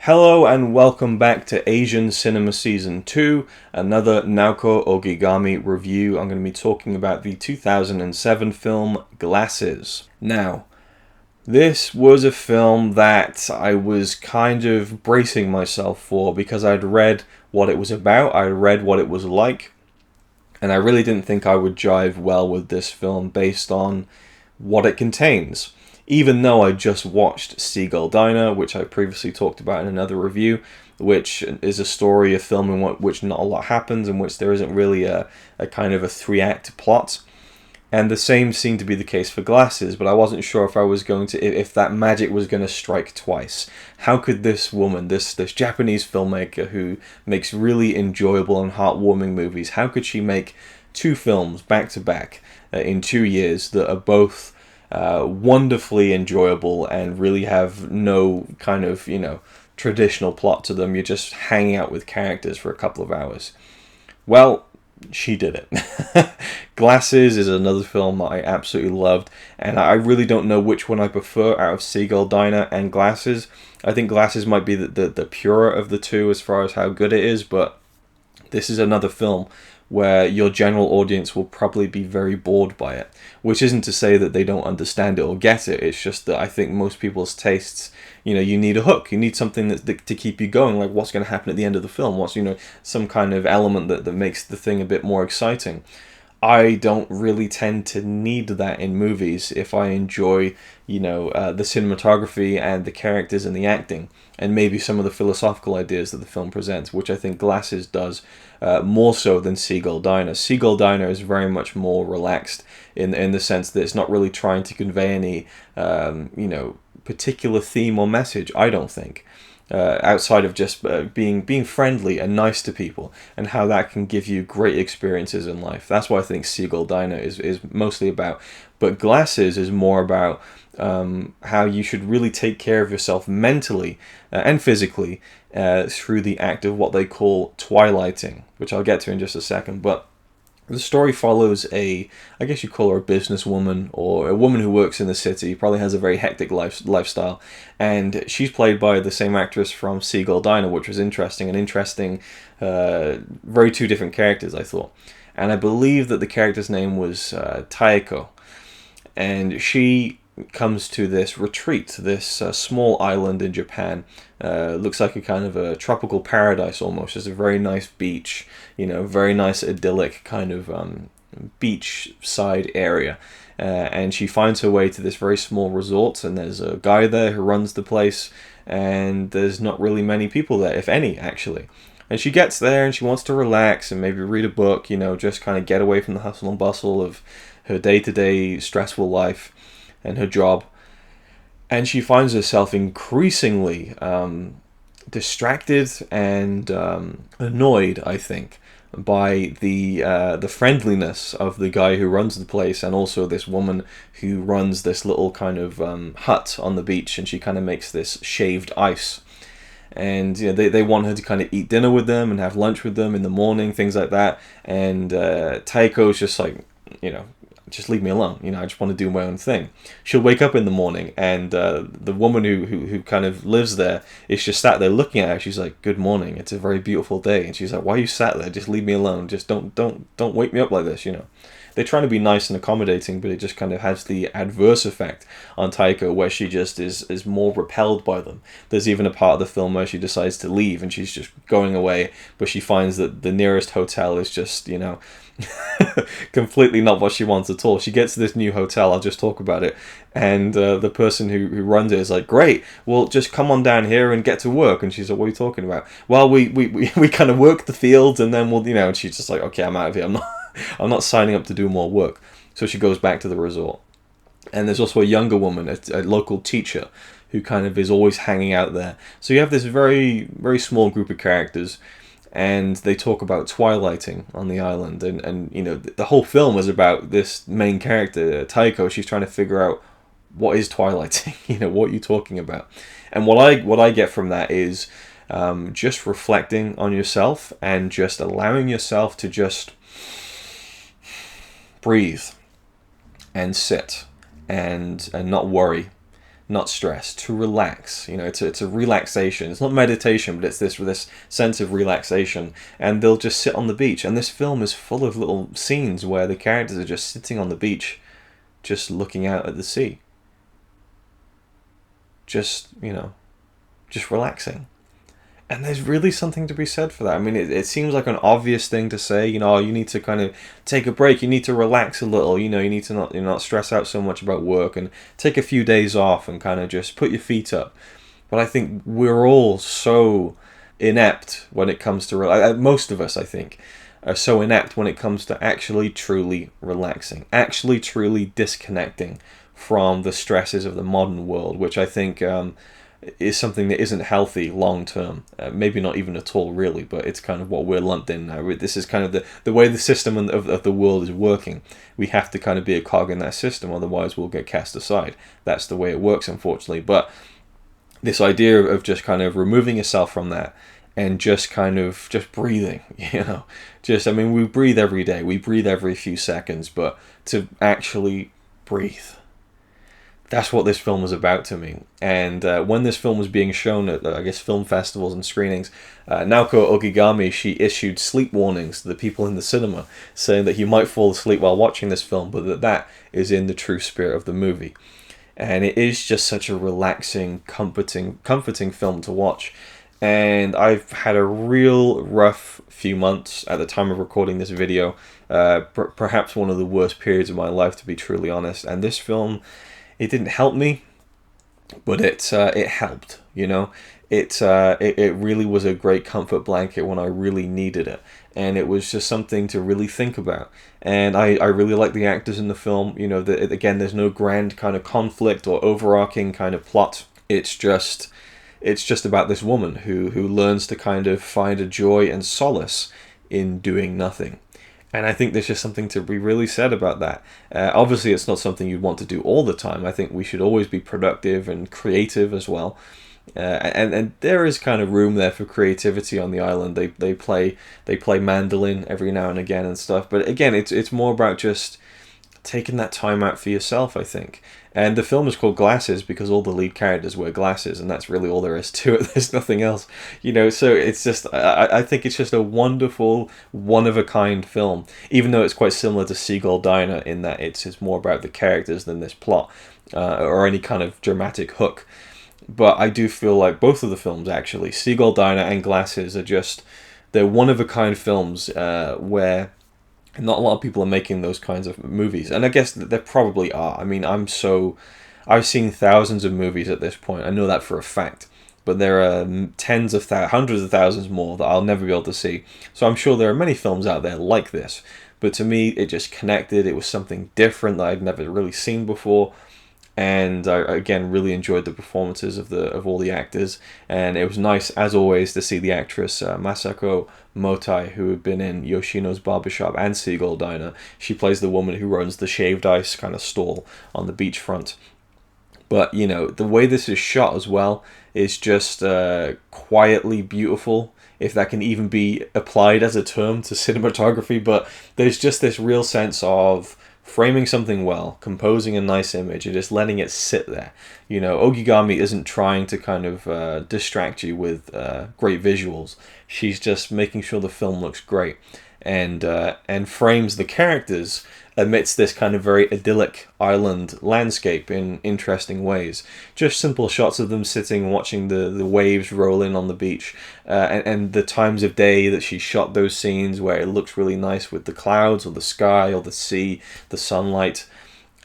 Hello and welcome back to Asian Cinema Season 2, another Naoko Ogigami review. I'm going to be talking about the 2007 film Glasses. Now, this was a film that I was kind of bracing myself for because I'd read what it was about, I read what it was like, and I really didn't think I would jive well with this film based on what it contains. Even though I just watched Seagull Diner, which I previously talked about in another review, which is a story, a film in which not a lot happens, in which there isn't really a kind of a three-act plot. And the same seemed to be the case for Glasses, but I wasn't sure if I was going to, if that magic was going to strike twice. How could this woman, this Japanese filmmaker who makes really enjoyable and heartwarming movies, how could she make two films back to back in 2 years that are both wonderfully enjoyable and really have no kind of, traditional plot to them? You're just hanging out with characters for a couple of hours. Well, she did it. Glasses is another film that I absolutely loved, and I really don't know which one I prefer out of Seagull Diner and Glasses. I think Glasses might be the purer of the two as far as how good it is, but this is another film where your general audience will probably be very bored by it, which isn't to say that they don't understand it or get it. It's just that I think most people's tastes, you need a hook, you need something to keep you going, like what's going to happen at the end of the film, what's, some kind of element that makes the thing a bit more exciting. I don't really tend to need that in movies if I enjoy, the cinematography and the characters and the acting, and maybe some of the philosophical ideas that the film presents, which I think Glasses does more so than Seagull Diner. Seagull Diner is very much more relaxed in the sense that it's not really trying to convey any, particular theme or message, I don't think. Outside of just being friendly and nice to people, and how that can give you great experiences in life. That's what I think Seagull Diner is mostly about. But Glasses is more about how you should really take care of yourself mentally and physically through the act of what they call twilighting, which I'll get to in just a second. But the story follows I guess you call her a businesswoman, or a woman who works in the city, probably has a very hectic lifestyle, and she's played by the same actress from Seagull Diner, which was interesting, very two different characters, I thought. And I believe that the character's name was Taeko, and she comes to this retreat, this small island in Japan. Looks like a kind of a tropical paradise almost. There's a very nice beach, very nice idyllic kind of beach side area. And she finds her way to this very small resort, and there's a guy there who runs the place, and there's not really many people there, if any, actually. And she gets there and she wants to relax and maybe read a book, just kind of get away from the hustle and bustle of her day-to-day stressful life and her job. And she finds herself increasingly distracted and annoyed, I think, by the friendliness of the guy who runs the place, and also this woman who runs this little kind of hut on the beach, and she kind of makes this shaved ice. And they want her to kind of eat dinner with them and have lunch with them in the morning, things like that. And Taiko's just like, just leave me alone. I just want to do my own thing. She'll wake up in the morning, and the woman who kind of lives there is just sat there looking at her. She's like, "Good morning. It's a very beautiful day." And she's like, "Why are you sat there? Just leave me alone. Just don't wake me up like this." They're trying to be nice and accommodating, but it just kind of has the adverse effect on Taiko, where she just is more repelled by them. There's even a part of the film where she decides to leave, and she's just going away, but she finds that the nearest hotel is just, completely not what she wants at all. She gets to this new hotel, I'll just talk about it, and the person who runs it is like, "Great, well, just come on down here and get to work." And she's like, "What are you talking about?" "Well, we kind of work the fields, and then we'll," and she's just like, "Okay, I'm out of here. I'm not signing up to do more work." So she goes back to the resort. And there's also a younger woman, a local teacher, who kind of is always hanging out there. So you have this very, very small group of characters, and they talk about twilighting on the island. And the whole film is about this main character, Taiko. She's trying to figure out, what is twilighting? What are you talking about? And what I get from that is just reflecting on yourself and just allowing yourself to just breathe and sit and not worry not stress, to relax. You know, it's a relaxation. It's not meditation, but it's this sense of relaxation. And they'll just sit on the beach. And this film is full of little scenes where the characters are just sitting on the beach, just looking out at the sea. Just, you know, just relaxing. And there's really something to be said for that. I mean, it seems like an obvious thing to say, you know, you need to kind of take a break, you need to relax a little, you know, you need to not stress out so much about work and take a few days off and kind of just put your feet up. But I think we're all so inept when it comes to, most of us, I think, are so inept when it comes to actually truly relaxing, actually truly disconnecting from the stresses of the modern world, which I think is something that isn't healthy long term. Maybe not even at all, really, but it's kind of what we're lumped in now. This is kind of the way the system of the world is working. We have to kind of be a cog in that system, otherwise we'll get cast aside. That's the way it works, unfortunately. But this idea of just kind of removing yourself from that and just kind of just breathing, you know, I mean, we breathe every day, we breathe every few seconds, but to actually breathe. That's what this film was about to me. And when this film was being shown at, I guess, film festivals and screenings, Naoko Ogigami, she issued sleep warnings to the people in the cinema, saying that you might fall asleep while watching this film, but that is in the true spirit of the movie. And it is just such a relaxing, comforting film to watch. And I've had a real rough few months at the time of recording this video. Perhaps one of the worst periods of my life, to be truly honest. And this film, it didn't help me, but it helped, you know. It really was a great comfort blanket when I really needed it, and it was just something to really think about. And I really like the actors in the film. You know, again, there's no grand kind of conflict or overarching kind of plot. It's just about this woman who learns to kind of find a joy and solace in doing nothing. And I think there's just something to be really said about that. Obviously, it's not something you'd want to do all the time. I think we should always be productive and creative as well. And there is kind of room there for creativity on the island. They play mandolin every now and again and stuff. But again, it's more about just taking that time out for yourself, I think. And the film is called Glasses because all the lead characters wear glasses, and that's really all there is to it. There's nothing else, you know. So it's just, I think it's just a wonderful, one-of-a-kind film, even though it's quite similar to Seagull Diner in that it's more about the characters than this plot or any kind of dramatic hook. But I do feel like both of the films, actually, Seagull Diner and Glasses, they're one-of-a-kind films where not a lot of people are making those kinds of movies. And I guess there probably are. I mean, I've seen thousands of movies at this point. I know that for a fact. But there are hundreds of thousands more that I'll never be able to see. So I'm sure there are many films out there like this. But to me, it just connected. It was something different that I'd never really seen before. And I, again, really enjoyed the performances of all the actors. And it was nice, as always, to see the actress Masako Motai, who had been in Yoshino's Barbershop and Seagull Diner. She plays the woman who runs the shaved ice kind of stall on the beachfront. But, you know, the way this is shot as well is just quietly beautiful, if that can even be applied as a term to cinematography. But there's just this real sense of framing something well, composing a nice image, and just letting it sit there. You know, Ogigami isn't trying to kind of distract you with great visuals. She's just making sure the film looks great, and frames the characters amidst this kind of very idyllic island landscape in interesting ways. Just simple shots of them sitting, watching the waves roll in on the beach, and the times of day that she shot those scenes where it looks really nice with the clouds or the sky or the sea, the sunlight.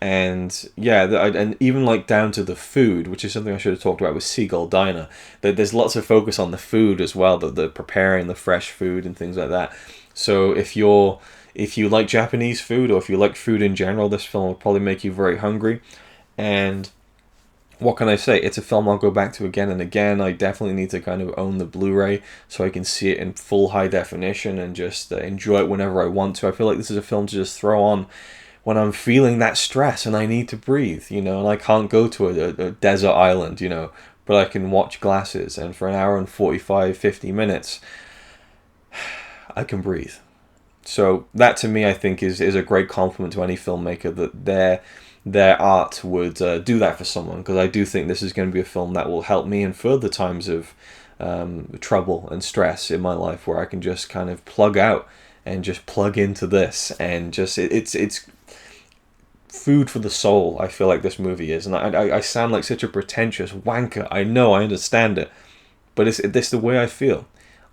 And yeah, and even like down to the food, which is something I should have talked about with Seagull Diner. There's lots of focus on the food as well, that they're preparing the fresh food and things like that. So if you like Japanese food, or if you like food in general, this film will probably make you very hungry. And what can I say? It's a film I'll go back to again and again. I definitely need to kind of own the Blu-ray so I can see it in full high definition and just enjoy it whenever I want to. I feel like this is a film to just throw on when I'm feeling that stress and I need to breathe, you know, and I can't go to a desert island, you know, but I can watch Glasses, and for an hour and 50 minutes, I can breathe. So that to me, I think, is a great compliment to any filmmaker, that their art would do that for someone, because I do think this is going to be a film that will help me in further times of trouble and stress in my life, where I can just kind of plug out and just plug into this, and just it's food for the soul. I feel like this movie is, and I sound like such a pretentious wanker. I know, I understand it, but it's the way I feel.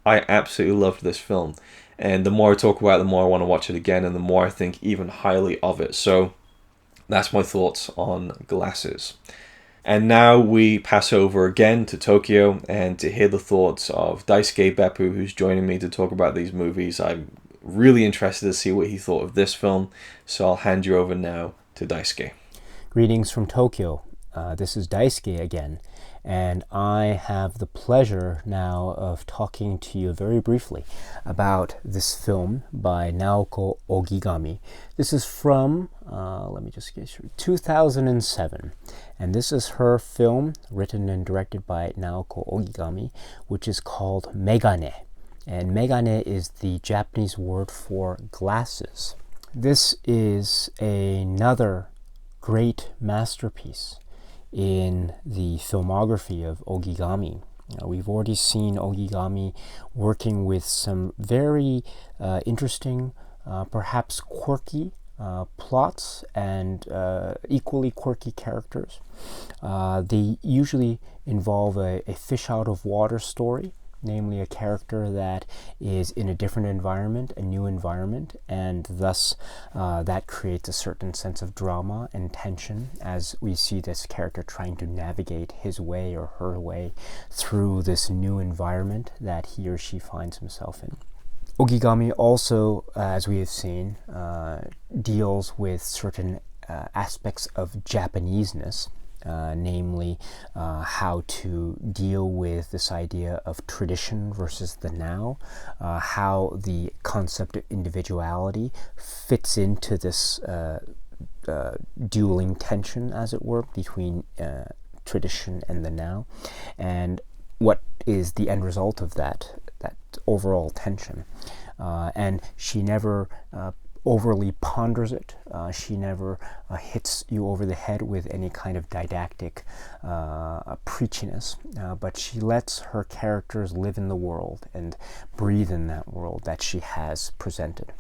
I absolutely loved this film, and the more I talk about it, the more I want to watch it again, and the more I think even highly of it. So that's my thoughts on Glasses. And now we pass over again to Tokyo and to hear the thoughts of Daisuke Beppu, who's joining me to talk about these movies. I'm really interested to see what he thought of this film, so I'll hand you over now to Daisuke. Greetings from Tokyo. This is Daisuke again, and I have the pleasure now of talking to you very briefly about this film by Naoko Ogigami. This is from, let me just get sure, 2007, and this is her film written and directed by Naoko Ogigami, which is called Megane, and Megane is the Japanese word for glasses. This is another great masterpiece in the filmography of Ogigami. We've already seen Ogigami working with some very interesting, perhaps quirky plots and equally quirky characters. They usually involve a fish out of water story, namely a character that is in a different environment, a new environment, and thus that creates a certain sense of drama and tension as we see this character trying to navigate his way or her way through this new environment that he or she finds himself in. Ogigami also, as we have seen, deals with certain aspects of Japaneseness, namely how to deal with this idea of tradition versus the now, how the concept of individuality fits into this dueling tension, as it were, between tradition and the now, and what is the end result of that overall tension. And she never overly ponders it. She never hits you over the head with any kind of didactic preachiness, but she lets her characters live in the world and breathe in that world that she has presented.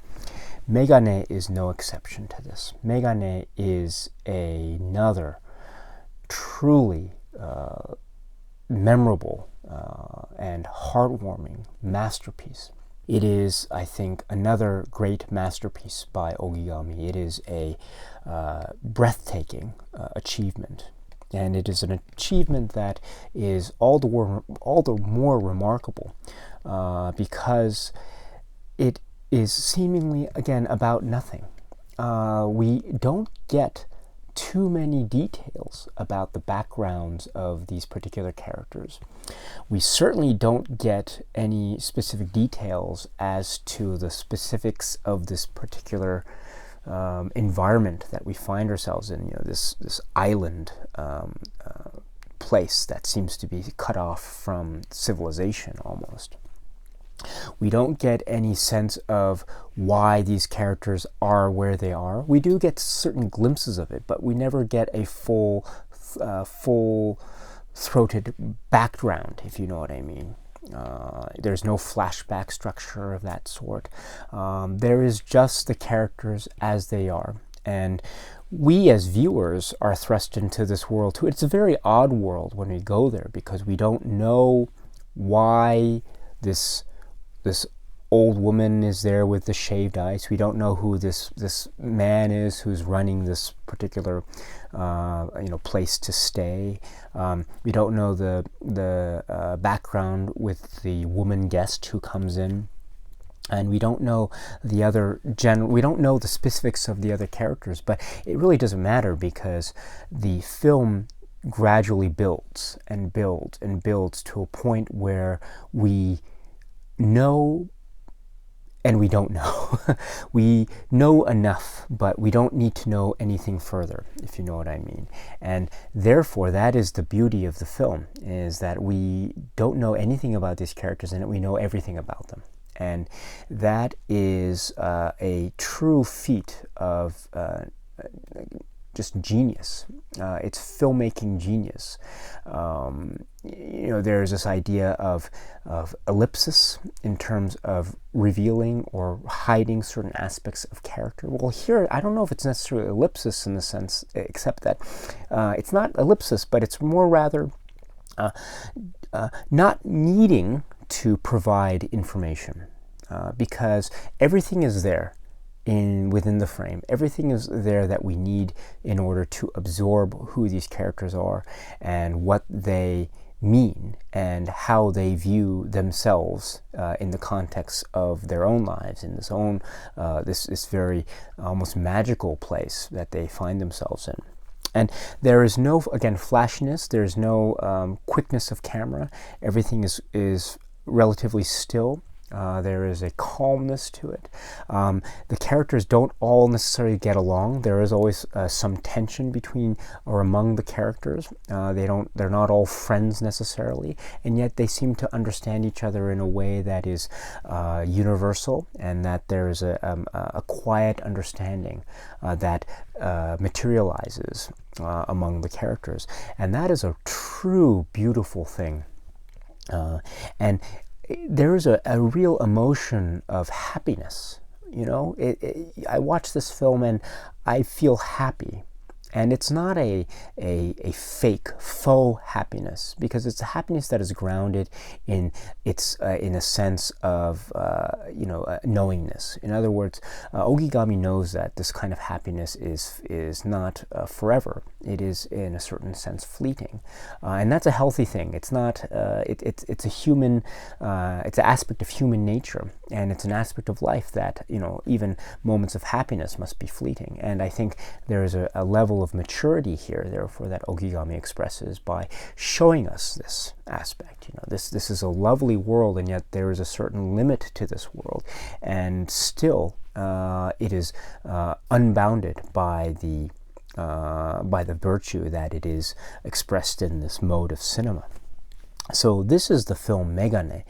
Megane is no exception to this. Megane is another truly memorable and heartwarming masterpiece. It is, I think, another great masterpiece by Ogigami. It is a breathtaking achievement, and it is an achievement that is all the more remarkable because it is seemingly, again, about nothing. We don't get too many details about the backgrounds of these particular characters. We certainly don't get any specific details as to the specifics of this particular environment that we find ourselves in. This island place that seems to be cut off from civilization almost. We don't get any sense of why these characters are where they are. We do get certain glimpses of it, but we never get a full-throated background, if you know what I mean. There's no flashback structure of that sort. There is just the characters as they are. And we as viewers are thrust into this world too. It's a very odd world when we go there because we don't know why this old woman is there with the shaved ice. We don't know who this man is who's running this particular place to stay. We don't know the background with the woman guest who comes in, and we don't know we don't know the specifics of the other characters. But it really doesn't matter because the film gradually builds and builds and builds to a point where we know and we don't know. We know enough, but we don't need to know anything further, if you know what I mean. And therefore, that is the beauty of the film, is that we don't know anything about these characters and we know everything about them. And that is a true feat of just genius. It's filmmaking genius. There's this idea of ellipsis in terms of revealing or hiding certain aspects of character. Well, here, I don't know if it's necessarily ellipsis in the sense, except that it's not ellipsis, but it's more rather not needing to provide information because everything is there within the frame. Everything is there that we need in order to absorb who these characters are and what they mean and how they view themselves in the context of their own lives, in this very almost magical place that they find themselves in. And there is no, again, flashiness. There's no quickness of camera. Everything is relatively still. There is a calmness to it. The characters don't all necessarily get along. There is always some tension between or among the characters. They're not all friends necessarily, and yet they seem to understand each other in a way that is universal, and that there is a quiet understanding that materializes among the characters, and that is a true beautiful thing. And there is a real emotion of happiness. I watch this film and I feel happy. And it's not a fake, faux happiness, because it's a happiness that is grounded in a sense of knowingness. In other words, Ogigami knows that this kind of happiness is not forever. It is, in a certain sense, fleeting, and that's a healthy thing. It's not. It's a human. It's an aspect of human nature, and it's an aspect of life that even moments of happiness must be fleeting. And I think there is a level of maturity here, therefore, that Ogigami expresses by showing us this aspect. This is a lovely world, and yet there is a certain limit to this world, and still it is unbounded by the virtue that it is expressed in this mode of cinema. So this is the film Megane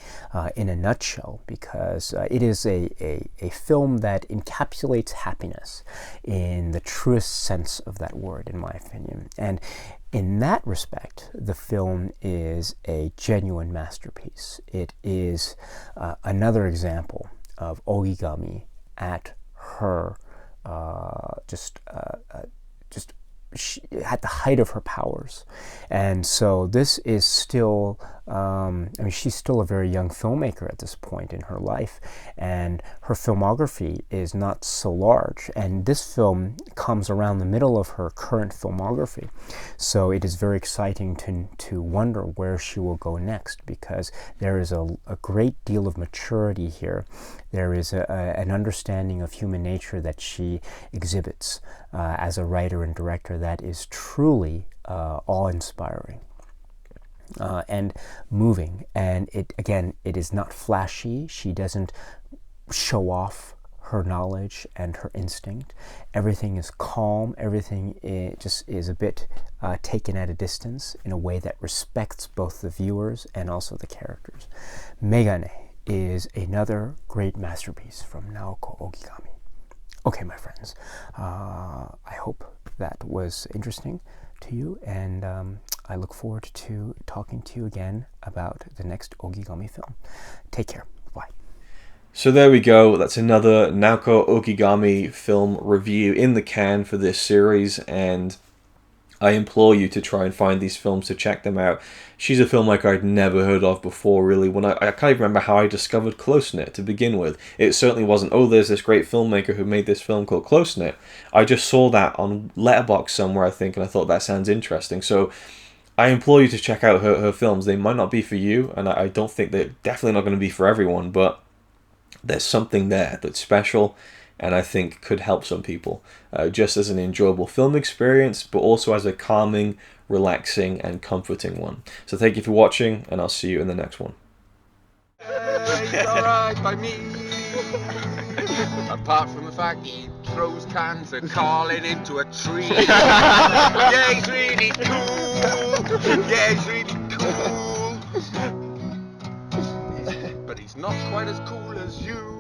in a nutshell, because it is a film that encapsulates happiness in the truest sense of that word, in my opinion. And in that respect, the film is a genuine masterpiece. It is another example of Ogigami at her just at the height of her powers. And so this is still, she's still a very young filmmaker at this point in her life, and her filmography is not so large, and this film comes around the middle of her current filmography. So it is very exciting to wonder where she will go next, because there is a great deal of maturity here. There is an understanding of human nature that she exhibits as a writer and director that is truly awe-inspiring and moving. And it is not flashy. She doesn't show off her knowledge and her instinct. Everything is calm. Everything just is a bit taken at a distance in a way that respects both the viewers and also the characters. Megane is another great masterpiece from Naoko Ogigami. Okay, my friends, I hope that was interesting to you, and I look forward to talking to you again about the next Ogigami film. Take care. Bye. So there we go. That's another Naoko Ogigami film review in the can for this series, and I implore you to try and find these films, to check them out. She's a filmmaker I'd never heard of before, really. When I can't even remember how I discovered Close-Knit to begin with. It certainly wasn't, there's this great filmmaker who made this film called Close-Knit. I just saw that on Letterboxd somewhere, I think, and I thought that sounds interesting. So I implore you to check out her films. They might not be for you, and I don't think they're definitely not going to be for everyone, but there's something there that's special, and I think could help some people, just as an enjoyable film experience, but also as a calming, relaxing, and comforting one. So thank you for watching, and I'll see you in the next one. It's alright by me. Apart from the fact he throws cans and Carlin into a tree. Yeah, he's really cool. Yeah, he's really cool. But he's not quite as cool as you.